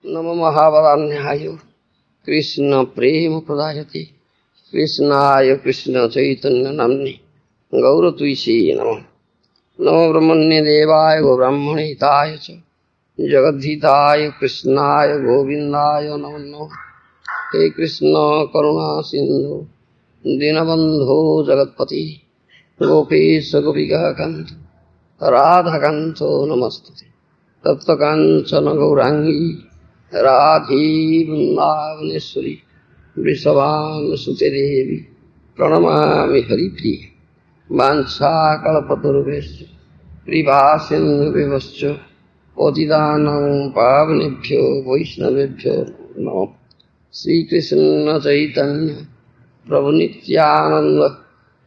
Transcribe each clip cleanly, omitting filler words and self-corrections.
नमो महावरान्याय कृष्ण प्रेम प्रदायते कृष्णाय कृष्ण चैतन्य नाम्ने गौरतुष्ये नमः। नमो ब्रह्मण्य देवाय गो ब्राह्मणे हिताय च जगद्धिताय कृष्णाय गोविन्दाय नमो नमः। हे कृष्ण करुणा सिंधु दीनबन्धो जगत्पति गोपेश गोपिकान्त राधाकान्तो नमस्तुते। तप्तकाञ्चन गौरांगी राधी वृंदावनेश्वरी वृषभानुसुते देवी प्रणमामि हरिप्रिये। वाञ्छाकल्पतरुभ्यश्च कृपासिन्धुभ्यश्च पतितानां पावनेभ्यो वैष्णवेभ्यो नमः। श्रीकृष्ण चैतन्य प्रभु नित्यानंद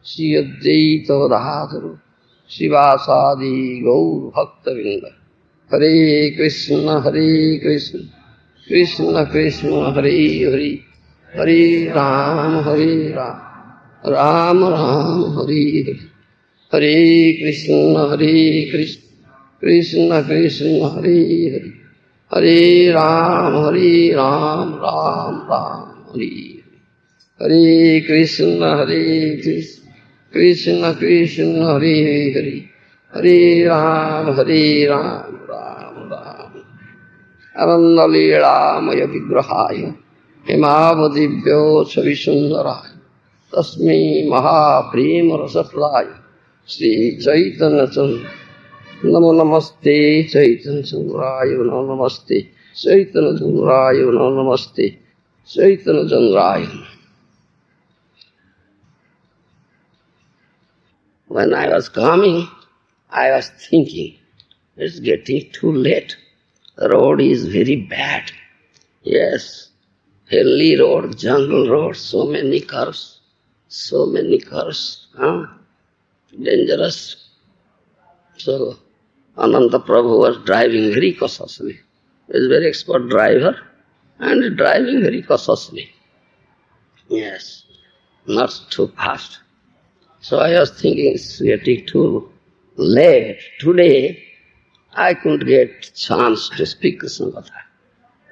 श्री अद्वैत गदाधर शिवासादि गौर भक्तवृंद। हरे कृष्ण कृष्ण कृष्ण हरे हरे हरे राम राम राम हरे हरे। हरे कृष्ण कृष्ण कृष्ण हरे हरे हरे राम राम राम हरे हरे। हरे कृष्ण कृष्ण कृष्ण हरे हरे हरे राम राम राम। आनंदलीलामय विग्रहाय हेमावदिव्यो छवि सुंदराय तस्मै महाप्रेम रसफलाय श्री चैतन्य चंद्र नमो नमस्ते। चैतन्य चंद्राय नमो नमस्ते। चैतन्य चंद्राय नमो नमस्ते। चैतन्य Chandrai. When I was coming, I was thinking, it's getting too late. The road is very bad. Yes, hilly road, jungle road, so many cars, dangerous. So Ananta Prabhu was driving very cautiously. He is a very expert driver and driving very cautiously. Yes, not too fast. So I was thinking it's getting too late. Today I couldn't get chance to speak Krishna Katha.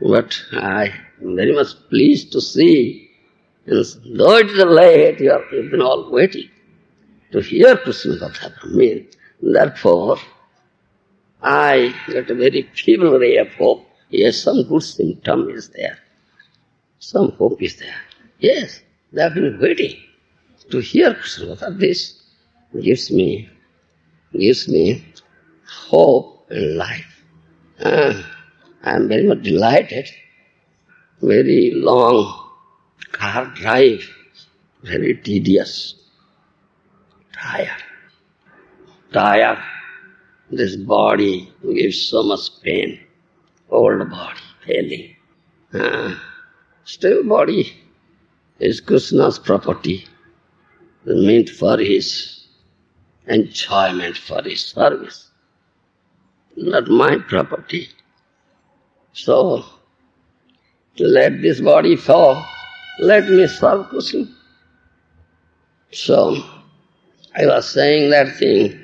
But I am very much pleased to see, though it is late, you've been all waiting to hear Krishna Katha from me. Therefore, I got a very feeble ray of hope. Yes, some good symptom is there. Some hope is there. Yes, they have been waiting to hear Krishna Katha. This gives me hope and life. I am very much delighted. Very long car drive, very tedious, tired. This body gives so much pain, old body, failing. Still body is Krishna's property, meant for his enjoyment, for his service, not my property. So, let this body fall, let me serve Krishna. So, I was saying that thing,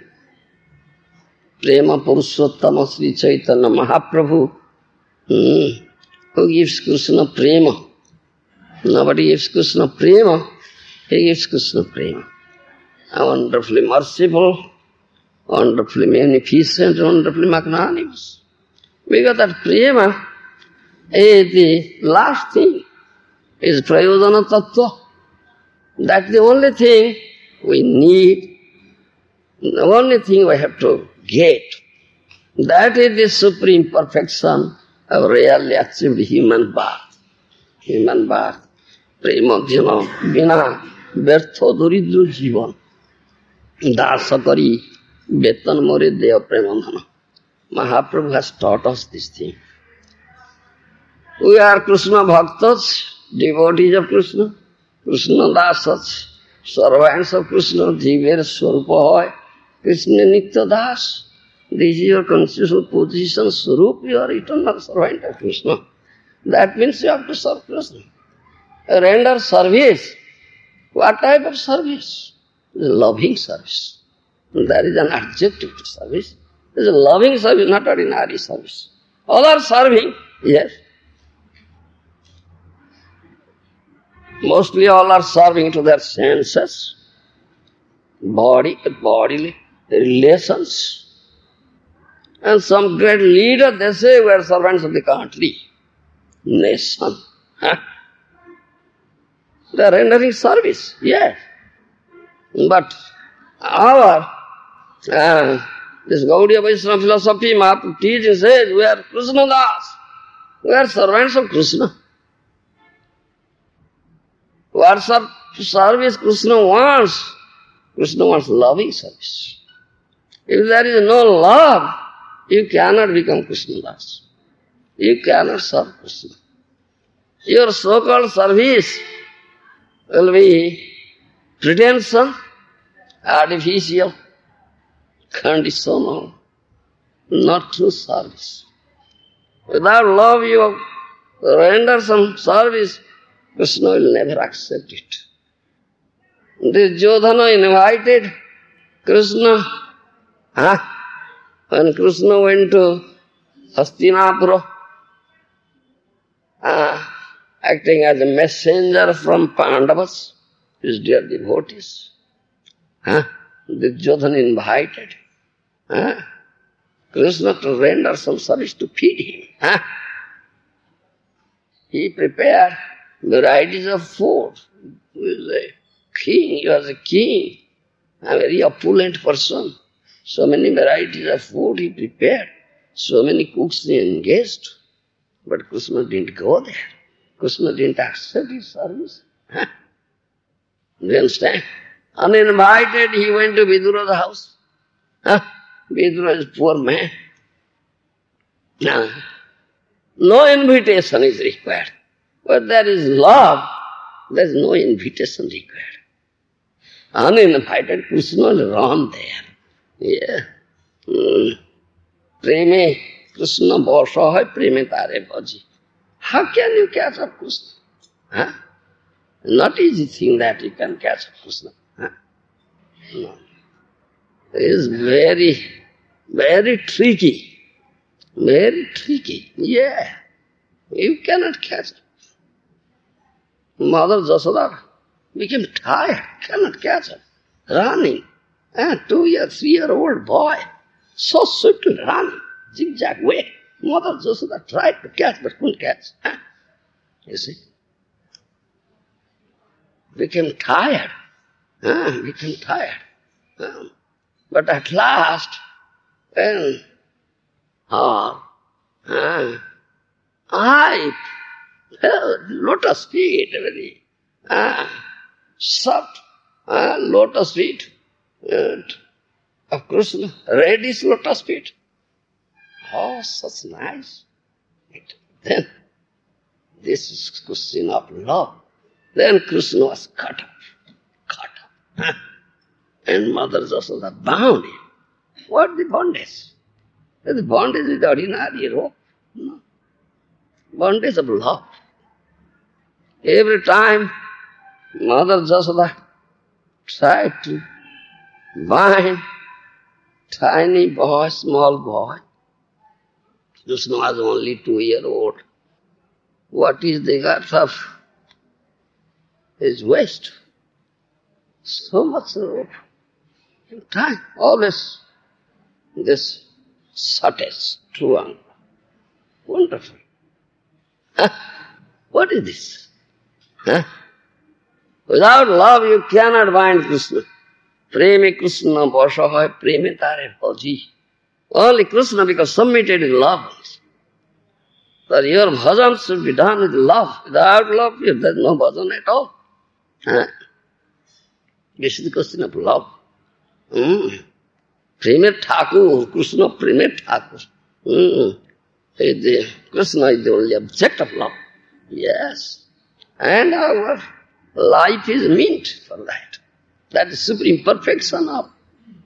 Prema Purushottama Sri Chaitanya Mahaprabhu, who gives Krishna prema. Nobody gives Krishna prema, he gives Krishna prema. Wonderfully merciful, wonderfully magnificent, wonderfully magnanimous. Because that prema is the last thing, is prayojana tattva. That's the only thing we need, the only thing we have to get. That is the supreme perfection of really achieved human birth. Human birth. Prema bina ব্যর্থ দরিদ্র জীবন দাস করি বেতন মরে দেয় প্রেমধন. Mahaprabhu has taught us this thing. We are Krishna bhaktas, devotees of Krishna, Krishna dasas, servants of Krishna, jiver swarupa hoy, Krishna nitya das. This is your constitutional position, Swarup, you are eternal servant of Krishna. That means you have to serve Krishna. Render service. What type of service? Loving service. That is an adjective to service. It is a loving service, not ordinary service. All are serving, yes, Mostly all are serving to their senses, bodily relations. And some great leader, they say, we are servants of the country, nation. Huh? They are rendering service, yes. But our this Gaudiya Vaishnava philosophy, Mahaprabhu teaches, says, we are Krishna Das. We are servants of Krishna. Worship service Krishna wants. Krishna wants loving service. If there is no love, you cannot become Krishna Das. You cannot serve Krishna. Your so-called service will be pretension, artificial, conditional, not true service. Without love, you render some service, Krishna will never accept it. This Jodhana invited Krishna. When Krishna went to Hastinapura, acting as a messenger from Pandavas, his dear devotees, Duryodhana invited Krishna to render some service to feed him. He prepared varieties of food. He was a king, a very opulent person. So many varieties of food he prepared. So many cooks he engaged. But Krishna didn't go there. Krishna didn't accept his service. Do you understand? Uninvited, he went to Vidura's house. Vidura is a poor man. No invitation is required. But there is love, there is no invitation required. Uninvited, Krishna will run there. Yeah. Preme Krishna Bosha hai preme tare bhaji. How can you catch up Krishna? Not easy thing that you can catch up Krishna. No. It is very, very tricky. Very tricky. Yeah. You cannot catch up. Mother Jasoda became tired, cannot catch up. Running. 2-year, 3-year-old boy, so swiftly running, zigzag way. Mother Jasoda tried to catch but couldn't catch. You see? Became tired. Became tired. But at last, when lotus feet, very soft lotus feet of Krishna, reddish lotus feet. Oh, such nice. Then, this is question of love. Then Krishna was cut up. And Mother Jasoda bound him. What the bondage? The bondage is the ordinary rope. No. Bondage of love. Every time Mother Jasoda tried to bind tiny boy, small boy. Krishna was only 2-year-old. What is the girth of his waist? So much rope. In time, always this shortage, true. Wonderful. What is this? Without love, you cannot bind Krishna. Preme Krishna Bosha preme tare bhaji. Only Krishna because submitted in love. So your bhajan should be done with love. Without love, there is no bhajan at all. This is the question of love. Preme Thakur, Krishna Preme Thakur. Krishna is the only object of love. Yes. And our life is meant for that. That is supreme perfection of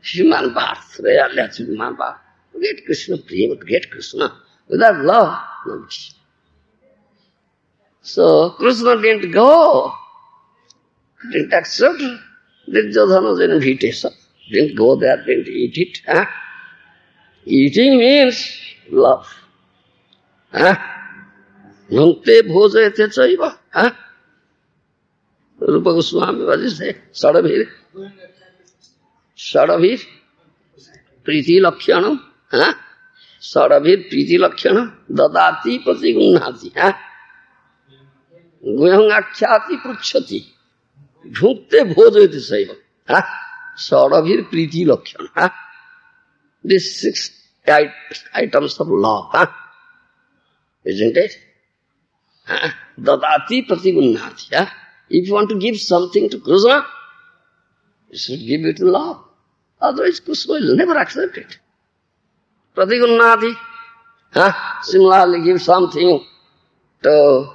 human birth, really human birth. To get Krishna Prema, to get Krishna. Without love, no. So Krishna didn't go, didn't accept Duryodhana's invitation, didn't go there, didn't eat it. Eating means love. Bhunte bhojayate chaiva. Rupa Goswami, what is it? Sadabhir Priti Lakshanam. Sadabhir Priti Lakshanam. Dadati Pati Gunnati. Guhyangakhyati Pruchati. Bhukte Bhodayati Saiva. Sadabhir Priti Lakshanam. These 6 items of love. Isn't it? Dadati Pati Gunnati. If you want to give something to Krishna, you should give it in love. Otherwise, Krishna will never accept it. Pratigunnati. Similarly, give something to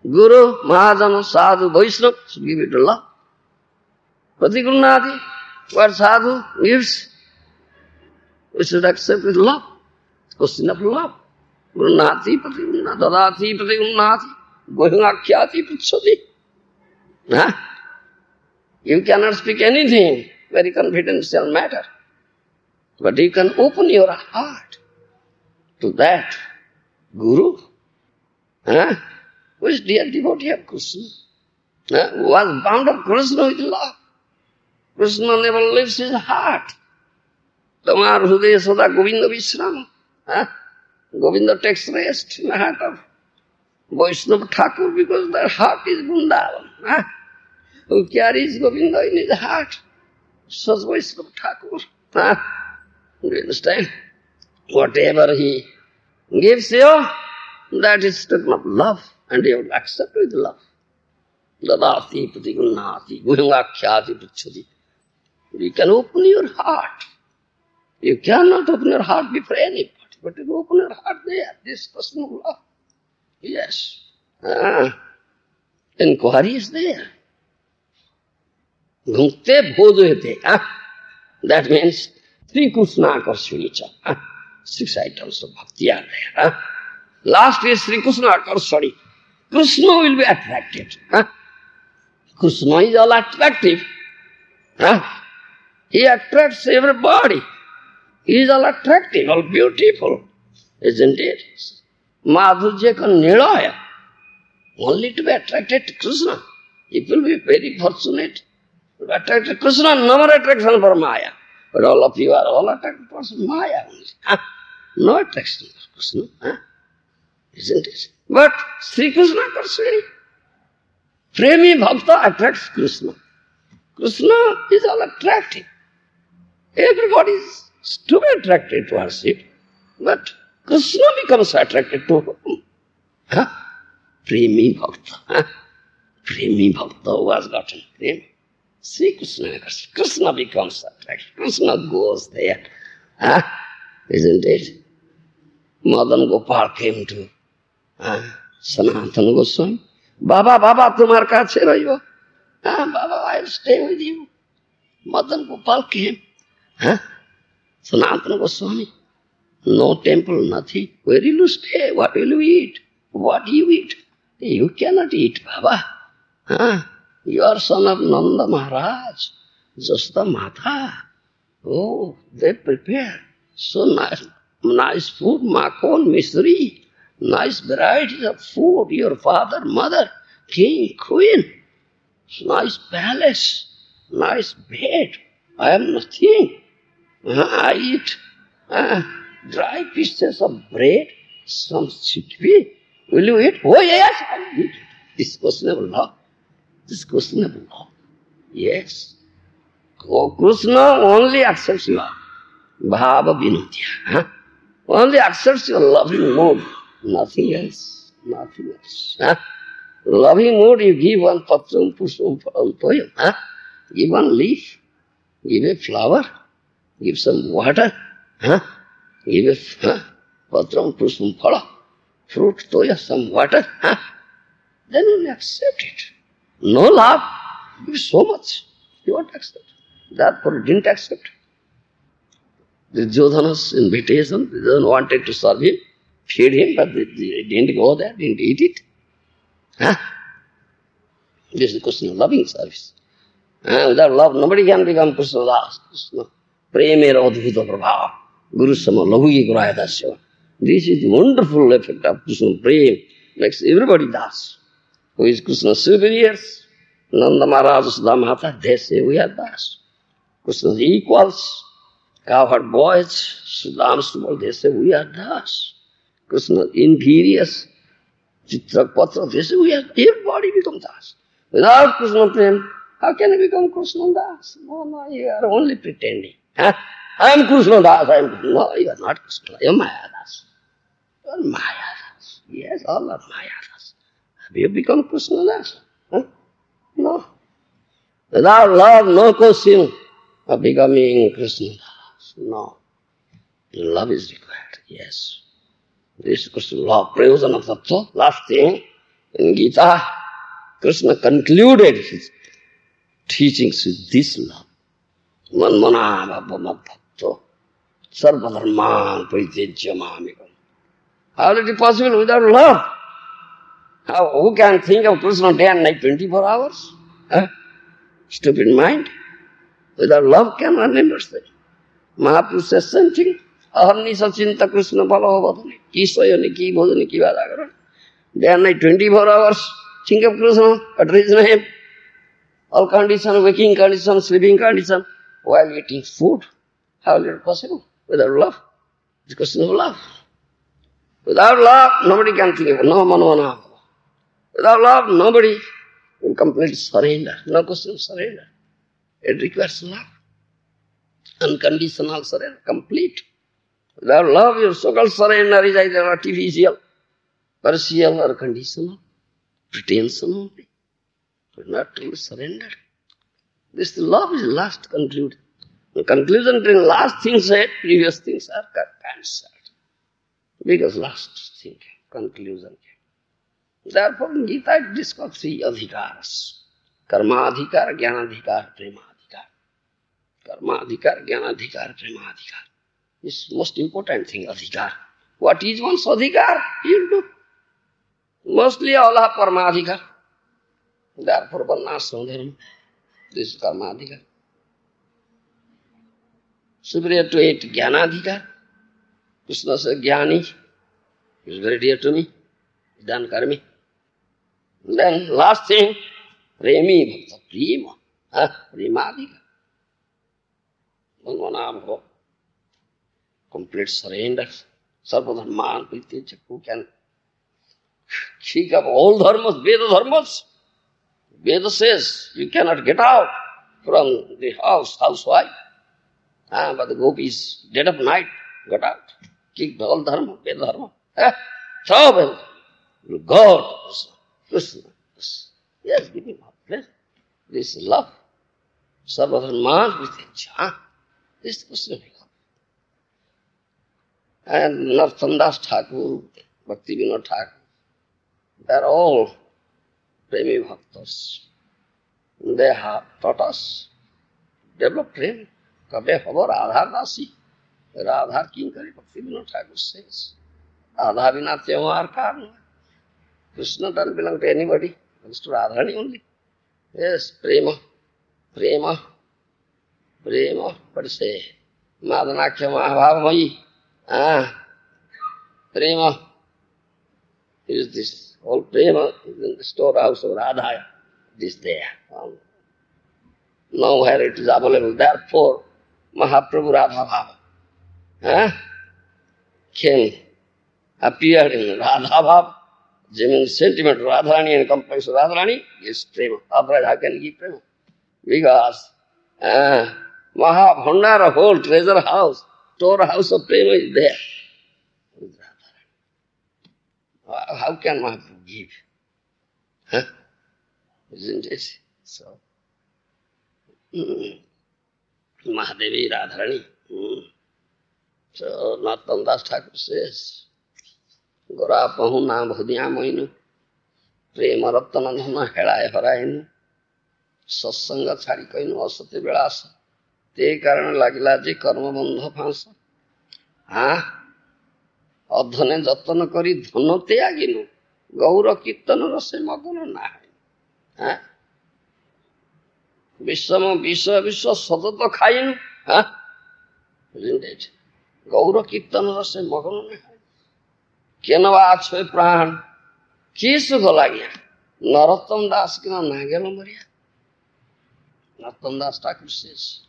Guru, Mahajana, Sadhu, Vaishnava, should give it in love. Pratigunnati, what Sadhu gives, we should accept with love. Question of love. Gunnati, Pratigunnati, Dadati, Pratigunnati, Guhyangakhyati, Pruchati. You cannot speak anything, very confidential matter. But you can open your heart to that Guru, who is dear devotee of Krishna, who was bound of Krishna with love. Krishna never leaves his heart. Tamar Hudaya Sada Govinda Vishrama. Govinda takes rest in the heart of Vaishnava Thakur because their heart is Vrindavan. Who carries Govinda in his heart? Such Vaishnava Thakur. Do you understand? Whatever he gives you, that is taken of love, and you will accept with love. Dadati Pratigunnati, Guhyangakhyati Pruchati. You can open your heart. You cannot open your heart before anybody, but you open your heart there, this person of love. Yes. Inquiry is there. Bhukte Bhodayate. That means Sri Krishna Akarshanicha. 6 items of bhakti are there. Last is Sri Krishna Akarshani. Krishna will be attracted. Krishna is all attractive. He attracts everybody. He is all attractive, all beautiful. Isn't it? Madhurya ka nilaya. Only to be attracted to Krishna. It will be very fortunate. Attracted to Krishna, never attraction for Maya. But all of you are all attracted for Maya only. No attraction for Krishna. Isn't it? But Sri Krishna Karshani. Premi Bhakta attracts Krishna. Krishna is all attractive. Everybody is to be attracted to worship. But Krishna becomes attracted to whom? Premi Bhakta. Premi Bhakta who has gotten premi. Sri Krishna. Krishna becomes attracted. Krishna goes there. Isn't it? Madan Gopal came to Sanatana Goswami. Baba, tumhar kache rahiyo. Baba, I will stay with you. Madan Gopal came. Sanatana Goswami. No temple, nothing. Where will you stay? What will you eat? What do you eat? You cannot eat, Baba. You are son of Nanda Maharaj. Just the Mata. Oh, they prepare so nice food, makon, misri. Nice varieties of food. Your father, mother, king, queen. Nice palace. Nice bed. I am nothing. I eat dry pieces of bread, some chickpea. Will you eat? Oh yes, I will eat. This is questionable law. This is questionable law. Yes. Oh, Krishna only accepts love. Bhava vinodya. Only accepts your loving mood. Nothing else. Nothing else. Loving mood, you give one patram pusham phalam toyam. Give one leaf. Give a flower. Give some water. Give a patram pusham phala. Fruit, toya, some water. Then you accept it. No love. Give so much. You won't accept. Therefore, didn't accept. Duryodhana's invitation, Duryodhana wanted to serve him, feed him, but they didn't go there, didn't eat it. This is the question of loving service. Without love, nobody can become Krishna Das. Krishna. Premera adhuta prabhava. Guru sama lahugi gurayadasya. This is the wonderful effect of Krishna Prem. Makes everybody Das. Who is Krishna's superiors, Nanda Maharaj, Sudamata, they say we are Das. Krishna's equals, cowherd boys, Sudam's they say we are Das. Krishna's inferiors, Chitrakpatra, they say we are, everybody becomes Das. Without Krishna Prem, how can I become Krishna Das? No, you are only pretending. Huh? I am Krishna Das, no, you are not Krishna, you are Maya Das. You are Maya Das. Yes, all are Maya Das. Have you become Krishna Das? Huh? No. Without love, no question of becoming Krishna Das. No. Love is required, yes. This Krishna love, prayojana tattva, last thing, in Gita, Krishna concluded his teachings with this love. Manmana bhava bhakto sarvadharman paritejya mamikam. How is it possible without love? Who can think of Krishna day and night 24 hours? Huh? Stupid mind. Without love cannot understand. Mahaprabhu says same thing. Aharni sachinta Krishna bhalavadhani. Ki swayani ki bhodani ki vadagaran. Day and night 24 hours. Think of Krishna, utter his name. All condition, waking condition, sleeping condition, while eating food. How is it possible? Without love. It's a question of love. Without love, nobody can think of it. No manvana. Without love, nobody will complete surrender. No question of surrender. It requires love. Unconditional surrender, complete. Without love, your so-called surrender is either artificial, partial or conditional, pretension only. But not truly surrendered. This love is last concluded. The conclusion to the last thing said, previous things are cancelled. Because last thing, conclusion. Therefore, in Gita it describes three adhikaras. Karma adhikar, jnana adhikar, prema adhikar. Karma adhikar, jnana adhikar, prema adhikar. This most important thing, adhikar. What is one's adhikar? You do. Mostly all have karma adhikar. Therefore, varnashram dharma. This is karma adhikar. Superior to it, jnana adhikar. Krishna says, jnani is very dear to me. Done karmi. Then last thing, premi bhakta, prema. Premadhika. Manvana complete surrender. Sarvadharman priteja. Who can speak of all dharmas, Veda dharmas? Veda says you cannot get out from the housewife. But the gopis, dead of night, got out. Kicked all dharma, Veda dharma. Throw them. God, Krishna. Yes, give him up. This is love. Sarvadharman priteja. This is Krishna. And Narottam Das Thakur, Bhakti Vinod Thakur, they are all premi bhaktas. They have taught us, develop prem. Kabe hava Radha Dasi. Radha king kari, Bhakti Vinod Thakur says. Radha vina tyamar karna. Krishna doesn't belong to anybody. It belongs to Radharani only. Yes, prema. Prema. Prema. But say, Madanakya Mahabhavamayi. Prema is this. All prema is in the storehouse of Radha. This there. Nowhere it is available. Therefore, Mahaprabhu Radha Bhava appeared in Radha Bhava. Genuine sentiment Radharani and complex Radharani is prema. Otherwise, how can he give prema? Because Mahabhandara, whole treasure house, storehouse of prema is there. How can Mahaprabhu give? Isn't it? So, Mahadevi Radharani. So, Narottam Das Thakur says, Gora Pahuna Bhudya Moinu, Prema Rattanandhana Helaya Harainu, Satsanga Charikainu Asati Velasa, Te Karana Lagila Je Karma Bandha Phansa. Adhane Jatana Kari Dhano Tyaginu, Gaura Kirtana Rase Maguna Nahainu. Vishama Visha Visha Sadata Khainu. Isn't it? Gaura Kirtana Rase Maguna Nahainu. Kenava Achwe Prahan, Ki Sukha Lagya, Narottam Das Kina Nagela Maria. Narottam Das Thakur says.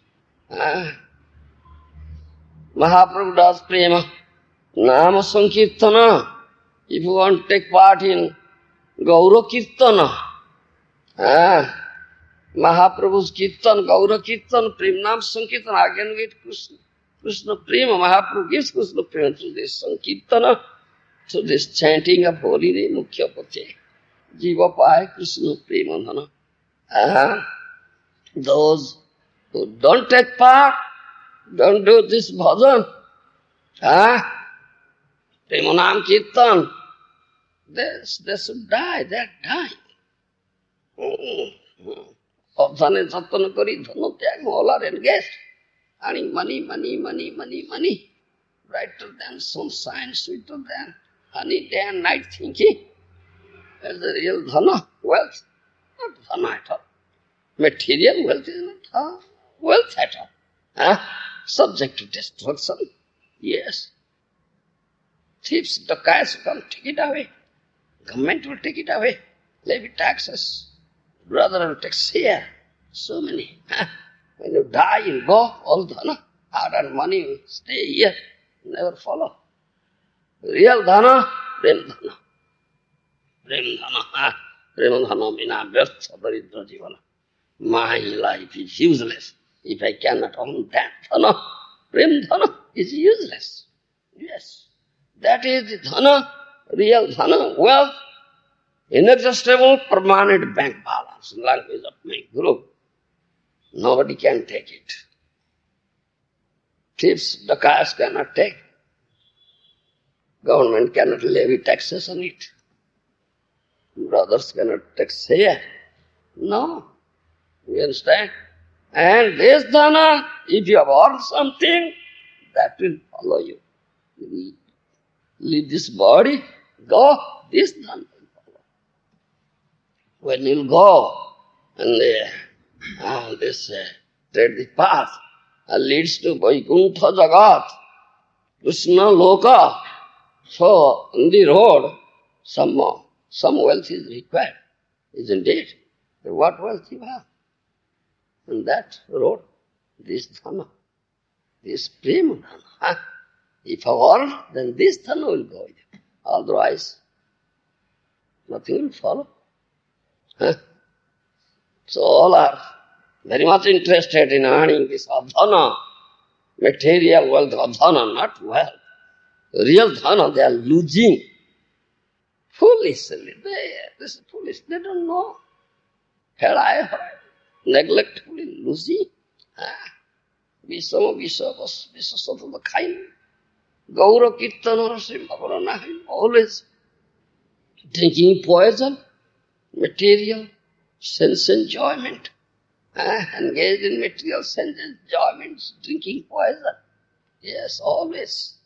Mahaprabhu does prema. Nama Sankirtana. If you want to take part in Gaura Kirtana, Mahaprabhu's Kirtan, Gaura Kirtan, Prem Nam Sankirtan, again we get Krishna. Krishna Prema, Mahaprabhu gives Krishna Prema through this Sankirtana, through this chanting of holy name, Mukhya Pate. Jiva Pai Krishna Prema Dhana. Those who don't take part, don't do this bhajan, Prema Nam Kirtan, they should die, they are dying. Dhane Satana Kari, Dhano Tyag, all are engaged. Earning money, money, money, money, money. Brighter than sunshine, sweeter than honey, day and night thinking. That's the real dhana, wealth. Not dhana at all. Material wealth is not wealth at all. Subject to destruction. Yes. Thieves, dacoits come take it away. Government will take it away. Levy taxes. Brother will take share. So many. When you die, you go, all dhana. Hard-earned money will stay here. Never follow. Real dhana, prem dhana. Prem dhana. Prem dhana mina vyartha daridra jivana. My life is useless if I cannot own that dhana. Prem dhana is useless. Yes. That is the dhana, real dhana, wealth, inexhaustible, permanent bank balance, in language of my guru. Nobody can take it. Thieves, dacoits cannot take. Government cannot levy taxes on it. Brothers cannot take share. No. You understand? And this dhana, if you have earned something, that will follow you. Leave this body, go, this dhana will follow. When you go, and tread the path, leads to Vaikuntha Jagat, Krishna Loka. So, on the road, some wealth is required, isn't it? What wealth you have? On that road, this dhana, this prema dhana. If I want, then this dhana will go with you. Otherwise, nothing will follow. So all are very much interested in earning this adhana, material wealth, adhana, not wealth. Real dhana, they are losing. Foolishly, this is foolish, they don't know. Had I heard, neglectfully losing. Vishama Vishavas, Vishasatana Khain. Gaura Kirtana Rasim Bhavaranahin, always drinking poison, material, sense enjoyment. Engaged in material sense enjoyments, drinking poison. Yes, always.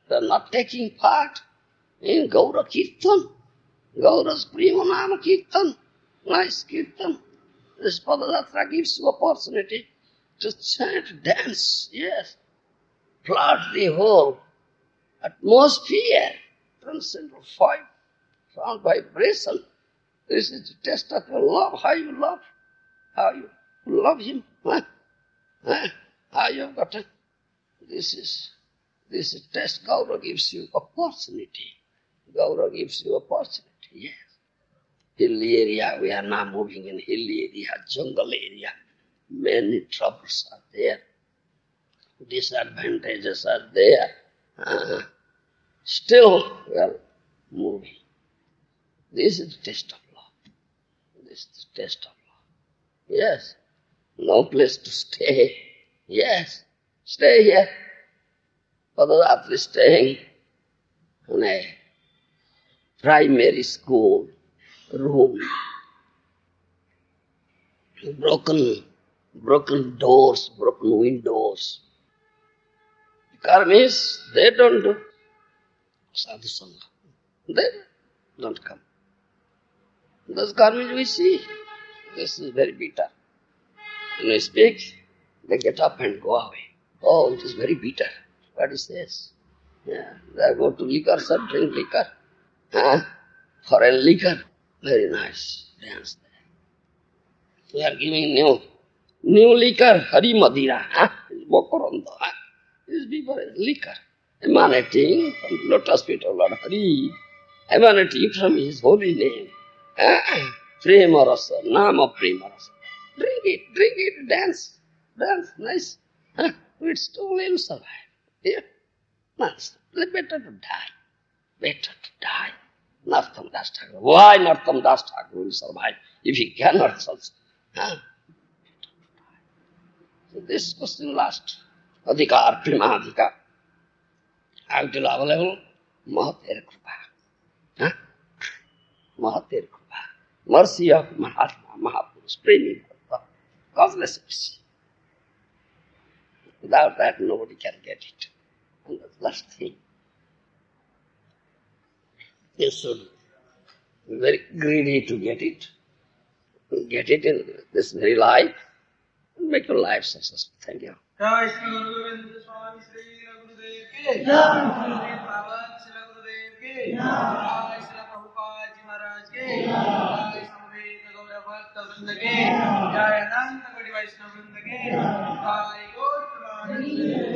They are not taking part in Gaura Kirtan. Gaura's Prema Nama Kirtan. Nice Kirtan. This Padayatra gives you opportunity to chant, dance, yes. Flood the whole atmosphere, transcendental fire, sound vibration. This is the test of your love, how you love him. How you have got it. This is test. Gaura gives you opportunity. Gaura gives you opportunity, yes. Hilly area, we are now moving in hilly area, jungle area. Many troubles are there. Disadvantages are there. Still, we are moving. This is the test of love. This is the test of love. Yes. No place to stay. Yes. Stay here. Padayatra is staying in a primary school room. Broken doors, broken windows. Karmis, they don't do sadhu sangha. They don't come. Those karmis we see, this is very bitter. When we speak, they get up and go away. Oh, it is very bitter. What is this? Yeah, they go to liquor shop, drink liquor. Foreign liquor, very nice. Dance We are giving new liquor, Hari Madira, Bokoranda. These people is liquor, emanating from lotus feet of Lord Hari, emanating from his holy name. Prema Rasa, Nama Prema Rasa. Drink it, dance, nice. It's too little survive. Yeah? Nice. Better to die. Narottam Das Thakur. Why Narottam Das Thakur will survive if he cannot survive? So this question last. Adhikar, Prema Adhikar. Until available, Mahatir Kripa. Mahatir Kripa. Mercy of Mahatma, Mahapurush, Premi Bhakta. Causeless mercy. Without that, nobody can get it. And that's the last thing. You should be very greedy to get it. Get it in this very life. And make your life successful. Thank you. Jai Shri Guru Gobind Swami Shri Gurudev Ki Jai Bhagat Shri Gurudev Ki Jai Shri Prabhupada Ji Maharaj Ki Jai Samveda Gaura Bhakta Vrinda Ki Jai Ananta Kodi Vaishnava Vrinda Ki Jai Gaur Premanand